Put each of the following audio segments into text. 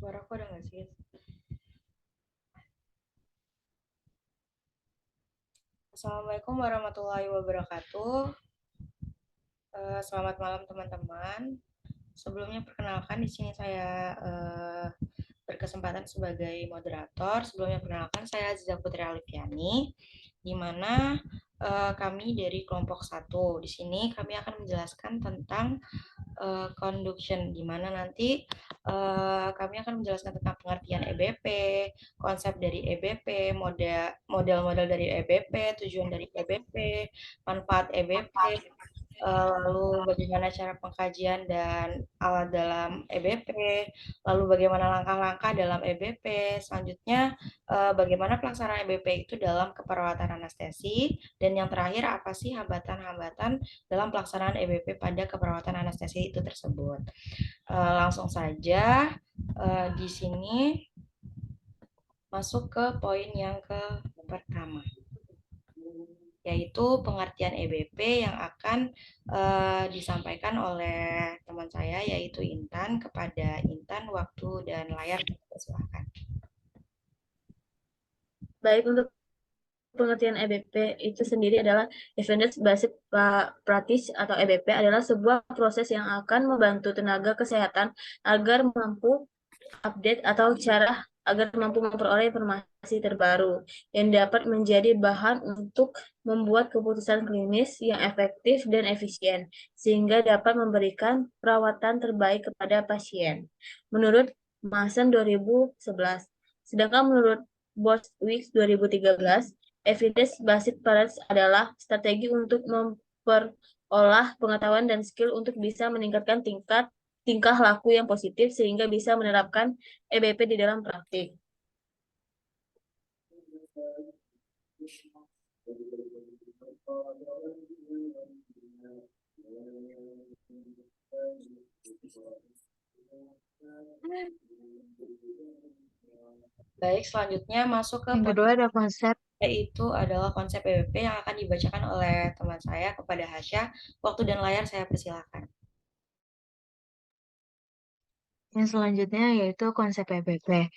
Suaraku ada nggak sih? Assalamualaikum warahmatullahi wabarakatuh. Selamat malam teman-teman. Sebelumnya perkenalkan di sini saya berkesempatan sebagai moderator. Sebelumnya perkenalkan saya Aziza Putri Alifiani, di mana kami dari kelompok 1. Di sini kami akan menjelaskan tentang conduction, di mana nanti kami akan menjelaskan tentang pengertian EBP, konsep dari EBP, model-model dari EBP, tujuan dari EBP, manfaat EBP, lalu bagaimana cara pengkajian dan alat dalam EBP, lalu bagaimana langkah-langkah dalam EBP, selanjutnya bagaimana pelaksanaan EBP itu dalam keperawatan anestesi, dan yang terakhir apa sih hambatan-hambatan dalam pelaksanaan EBP pada keperawatan anestesi itu tersebut. Langsung saja di sini masuk ke poin yang pertama, yaitu pengertian EBP yang akan disampaikan oleh teman saya, yaitu Intan. Kepada Intan, waktu dan layar silakan. Baik, untuk pengertian EBP itu sendiri adalah Evidence Based Practice atau EBP adalah sebuah proses yang akan membantu tenaga kesehatan agar mampu update atau agar mampu memperoleh informasi terbaru yang dapat menjadi bahan untuk membuat keputusan klinis yang efektif dan efisien sehingga dapat memberikan perawatan terbaik kepada pasien. Menurut Mason 2011, sedangkan menurut Bostwick 2013, evidence-based practice adalah strategi untuk memperolah pengetahuan dan skill untuk bisa meningkatkan tingkah laku yang positif sehingga bisa menerapkan EBP di dalam praktik. Baik, selanjutnya masuk ke Yang kedua ada konsep. yaitu adalah konsep EBP yang akan dibacakan oleh teman saya kepada Hasya. Waktu dan layar saya persilakan. Yang selanjutnya yaitu konsep EBP.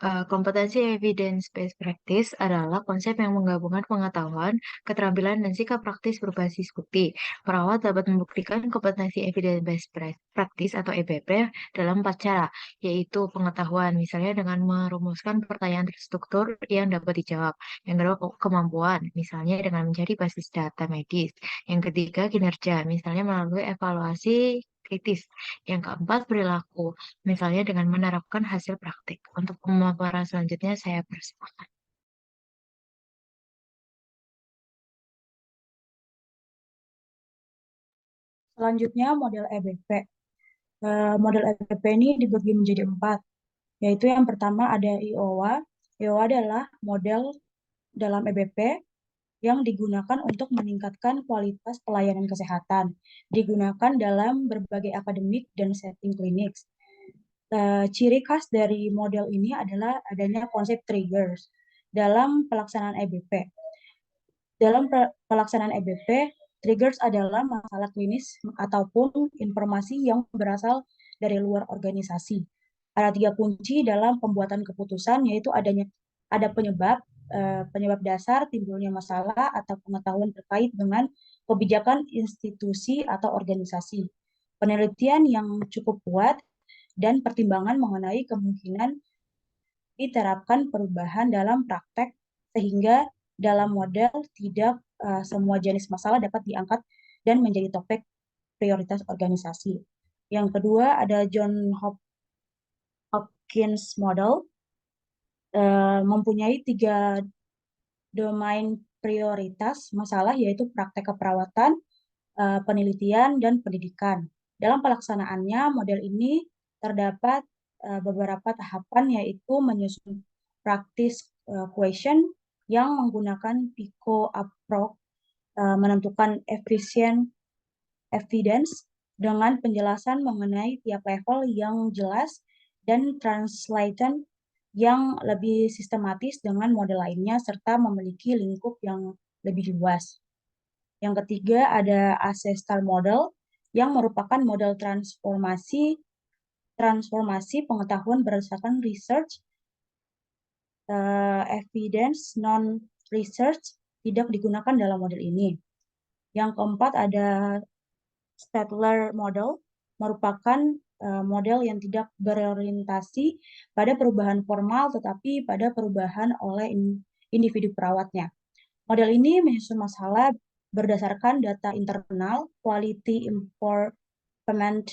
Kompetensi evidence-based practice adalah konsep yang menggabungkan pengetahuan, keterampilan, dan sikap praktis berbasis bukti. Perawat dapat membuktikan kompetensi evidence-based practice atau EBP dalam 4 cara, yaitu pengetahuan, misalnya dengan merumuskan pertanyaan terstruktur yang dapat dijawab. Yang kedua, kemampuan, misalnya dengan mencari basis data medis. Yang ketiga, kinerja, misalnya melalui evaluasi kritis. Yang keempat, perilaku, misalnya dengan menerapkan hasil praktik. Untuk pemaparan selanjutnya saya persilakan. Selanjutnya model EBP. Model EBP ini dibagi menjadi 4, yaitu yang pertama ada IOWA. IOWA adalah model dalam EBP yang digunakan untuk meningkatkan kualitas pelayanan kesehatan, digunakan dalam berbagai akademik dan setting klinik. Ciri khas dari model ini adalah adanya konsep triggers dalam pelaksanaan EBP. Dalam pelaksanaan EBP, triggers adalah masalah klinis ataupun informasi yang berasal dari luar organisasi. Ada 3 kunci dalam pembuatan keputusan, yaitu ada penyebab dasar timbulnya masalah atau pengetahuan terkait dengan kebijakan institusi atau organisasi, penelitian yang cukup kuat, dan pertimbangan mengenai kemungkinan diterapkan perubahan dalam praktek sehingga dalam model tidak semua jenis masalah dapat diangkat dan menjadi topik prioritas organisasi. Yang kedua ada John Hopkins Model, mempunyai 3 domain prioritas masalah, yaitu praktek keperawatan, penelitian, dan pendidikan. Dalam pelaksanaannya, model ini terdapat beberapa tahapan, yaitu menyusun practice question yang menggunakan PICO approach, menentukan evidence dengan penjelasan mengenai tiap level yang jelas, dan translation yang lebih sistematis dengan model lainnya, serta memiliki lingkup yang lebih luas. Yang ketiga ada ancestral model yang merupakan model transformasi transformasi pengetahuan berdasarkan research, evidence, non-research tidak digunakan dalam model ini. Yang keempat ada Stadler model, merupakan model yang tidak berorientasi pada perubahan formal tetapi pada perubahan oleh individu perawatnya. Model ini menyusun masalah berdasarkan data internal, quality improvement,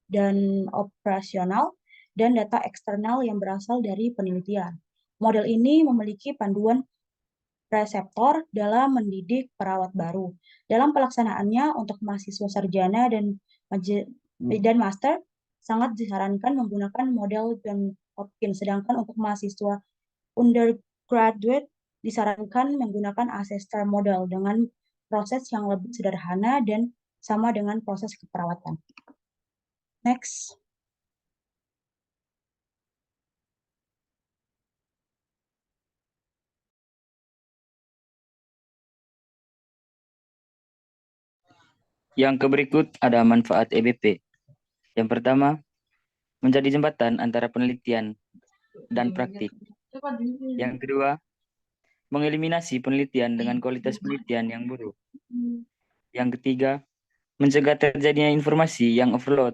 dan operasional, dan data eksternal yang berasal dari penelitian. Model ini memiliki panduan reseptor dalam mendidik perawat baru. Dalam pelaksanaannya untuk mahasiswa sarjana dan master sangat disarankan menggunakan model John Hopkins, sedangkan untuk mahasiswa undergraduate disarankan menggunakan Ancestor model dengan proses yang lebih sederhana dan sama dengan proses keperawatan. Next. Yang berikut ada manfaat EBP. Yang pertama, menjadi jembatan antara penelitian dan praktik. Yang kedua, mengeliminasi penelitian dengan kualitas penelitian yang buruk. Yang ketiga, mencegah terjadinya informasi yang overload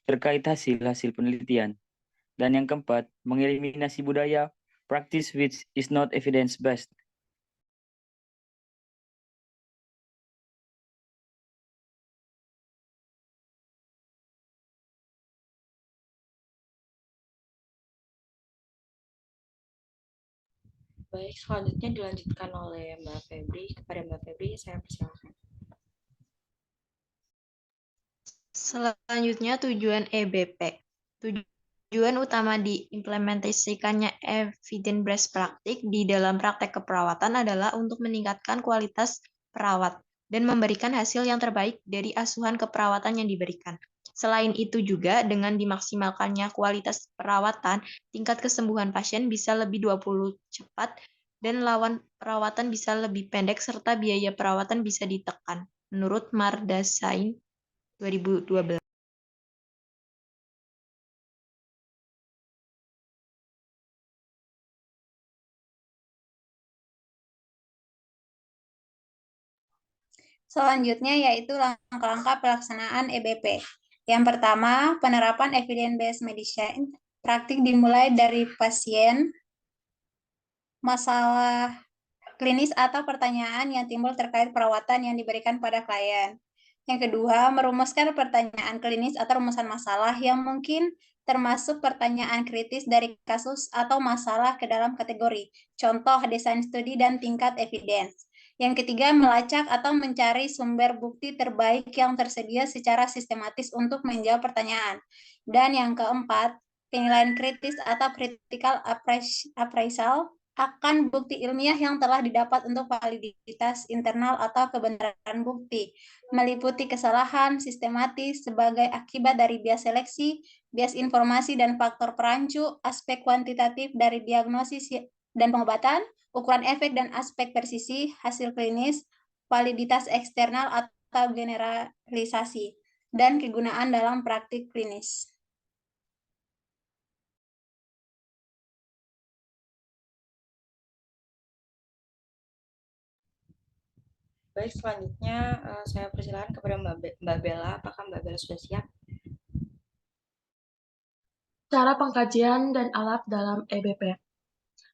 terkait hasil-hasil penelitian. Dan yang keempat, mengeliminasi budaya practice which is not evidence-based. Baik, selanjutnya dilanjutkan oleh Mbak Febri. Kepada Mbak Febri, saya persilakan. Selanjutnya tujuan EBP. Tujuan utama diimplementasikannya evidence-based praktik di dalam praktek keperawatan adalah untuk meningkatkan kualitas perawat dan memberikan hasil yang terbaik dari asuhan keperawatan yang diberikan. Selain itu juga dengan dimaksimalkannya kualitas perawatan, tingkat kesembuhan pasien bisa lebih 20 cepat dan lawan perawatan bisa lebih pendek serta biaya perawatan bisa ditekan. Menurut Mardasain 2012. Selanjutnya yaitu langkah-langkah pelaksanaan EBP. Yang pertama, penerapan evidence-based medicine. Praktik dimulai dari pasien, masalah klinis atau pertanyaan yang timbul terkait perawatan yang diberikan pada klien. Yang kedua, merumuskan pertanyaan klinis atau rumusan masalah yang mungkin termasuk pertanyaan kritis dari kasus atau masalah ke dalam kategori, contoh desain studi dan tingkat evidence. Yang ketiga, melacak atau mencari sumber bukti terbaik yang tersedia secara sistematis untuk menjawab pertanyaan. Dan yang keempat, penilaian kritis atau critical appraisal akan bukti ilmiah yang telah didapat untuk validitas internal atau kebenaran bukti, meliputi kesalahan sistematis sebagai akibat dari bias seleksi, bias informasi dan faktor perancu, aspek kuantitatif dari diagnosis dan pengobatan, ukuran efek dan aspek presisi, hasil klinis, validitas eksternal atau generalisasi, dan kegunaan dalam praktik klinis. Baik, selanjutnya saya persilakan kepada Mbak Bella. Apakah Mbak Bella sudah siap? Cara pengkajian dan alat dalam EBP.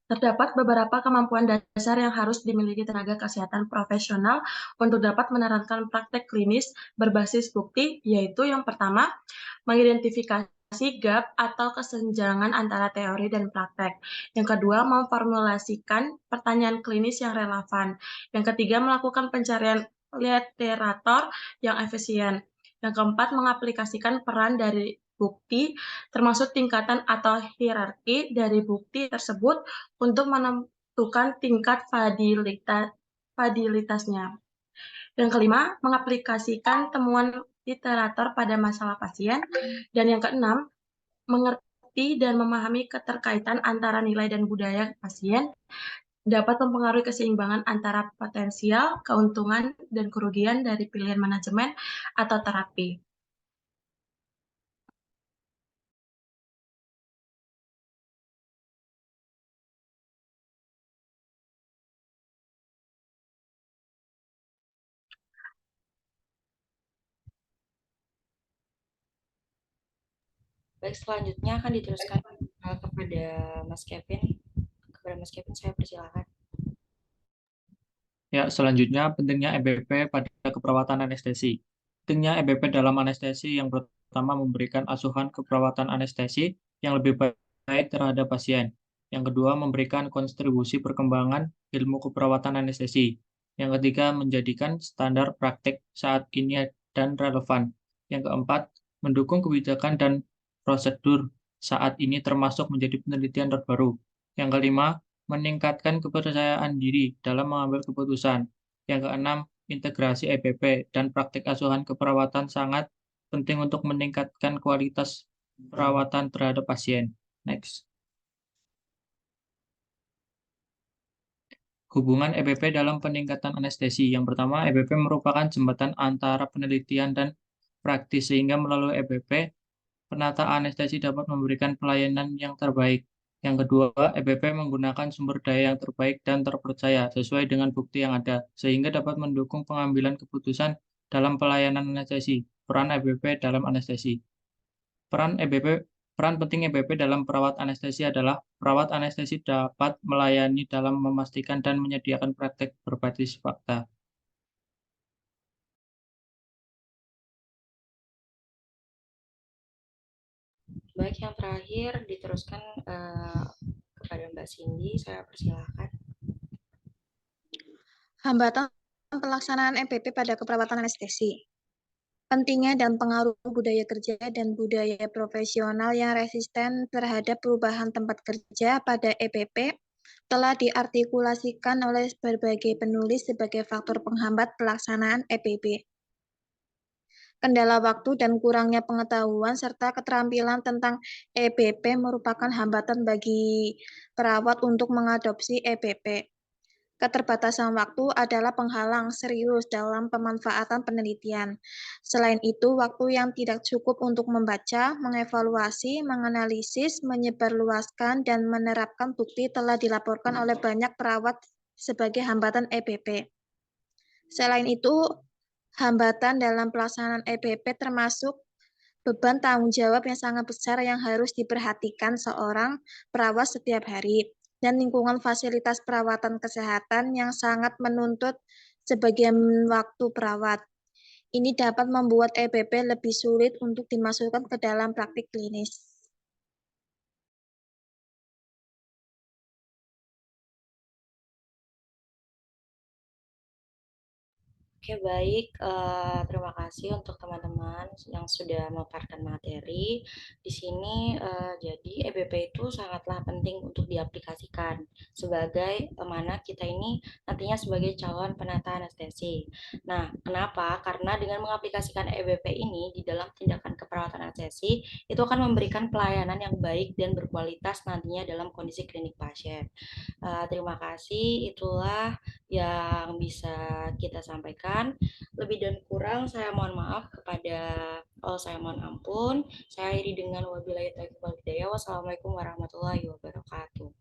Terdapat beberapa kemampuan dasar yang harus dimiliki tenaga kesehatan profesional untuk dapat menerapkan praktek klinis berbasis bukti, yaitu yang pertama, mengidentifikasi gap atau kesenjangan antara teori dan praktek. Yang kedua, memformulasikan pertanyaan klinis yang relevan. Yang ketiga, melakukan pencarian literatur yang efisien. Yang keempat, mengaplikasikan peran dari bukti, termasuk tingkatan atau hierarki dari bukti tersebut untuk menentukan tingkat validilitasnya. Yang kelima, mengaplikasikan temuan literatur pada masalah pasien. Dan yang keenam, mengerti dan memahami keterkaitan antara nilai dan budaya pasien dapat mempengaruhi keseimbangan antara potensial, keuntungan, dan kerugian dari pilihan manajemen atau terapi. Baik, selanjutnya akan diteruskan kepada Mas Kevin. Kepada Mas Kevin, saya persilakan. Ya, selanjutnya pentingnya EBP pada keperawatan anestesi. Pentingnya EBP dalam anestesi yang pertama memberikan asuhan keperawatan anestesi yang lebih baik terhadap pasien. Yang kedua, memberikan kontribusi perkembangan ilmu keperawatan anestesi. Yang ketiga, menjadikan standar praktik saat ini dan relevan. Yang keempat, mendukung kebijakan dan prosedur saat ini termasuk menjadi penelitian terbaru. Yang kelima, meningkatkan kepercayaan diri dalam mengambil keputusan. Yang keenam, integrasi EBP dan praktik asuhan keperawatan sangat penting untuk meningkatkan kualitas perawatan terhadap pasien. Next. Hubungan EBP dalam peningkatan anestesi. Yang pertama, EBP merupakan jembatan antara penelitian dan praktis, sehingga melalui EBP, penata anestesi dapat memberikan pelayanan yang terbaik. Yang kedua, EBP menggunakan sumber daya yang terbaik dan terpercaya sesuai dengan bukti yang ada, sehingga dapat mendukung pengambilan keputusan dalam pelayanan anestesi. Peran EBP dalam anestesi. Peran penting EBP dalam perawat anestesi adalah perawat anestesi dapat melayani dalam memastikan dan menyediakan praktek berbasis fakta. Baik, yang terakhir diteruskan kepada Mbak Cindy, saya persilahkan. Hambatan pelaksanaan EBP pada keperawatan anestesi. Pentingnya dan pengaruh budaya kerja dan budaya profesional yang resisten terhadap perubahan tempat kerja pada EBP telah diartikulasikan oleh berbagai penulis sebagai faktor penghambat pelaksanaan EBP. Kendala waktu dan kurangnya pengetahuan serta keterampilan tentang EBP merupakan hambatan bagi perawat untuk mengadopsi EBP. Keterbatasan waktu adalah penghalang serius dalam pemanfaatan penelitian. Selain itu, waktu yang tidak cukup untuk membaca, mengevaluasi, menganalisis, menyebarluaskan, dan menerapkan bukti telah dilaporkan oleh banyak perawat sebagai hambatan EBP. Selain itu, hambatan dalam pelaksanaan EBP termasuk beban tanggung jawab yang sangat besar yang harus diperhatikan seorang perawat setiap hari, dan lingkungan fasilitas perawatan kesehatan yang sangat menuntut sebagian waktu perawat. Ini dapat membuat EBP lebih sulit untuk dimasukkan ke dalam praktik klinis. Oke, baik. Terima kasih untuk teman-teman yang sudah memaparkan materi. Di sini jadi EBP itu sangatlah penting untuk diaplikasikan sebagai mana kita ini nantinya sebagai calon penata anestesi. Nah, kenapa? Karena dengan mengaplikasikan EBP ini di dalam tindakan keperawatan anestesi, itu akan memberikan pelayanan yang baik dan berkualitas nantinya dalam kondisi klinik pasien. Terima kasih, itulah yang bisa kita sampaikan. Lebih dan kurang saya mohon maaf kepada saya mohon ampun. Saya akhiri dengan wabillahi taufiq wal hidayah. Wassalamualaikum warahmatullahi wabarakatuh.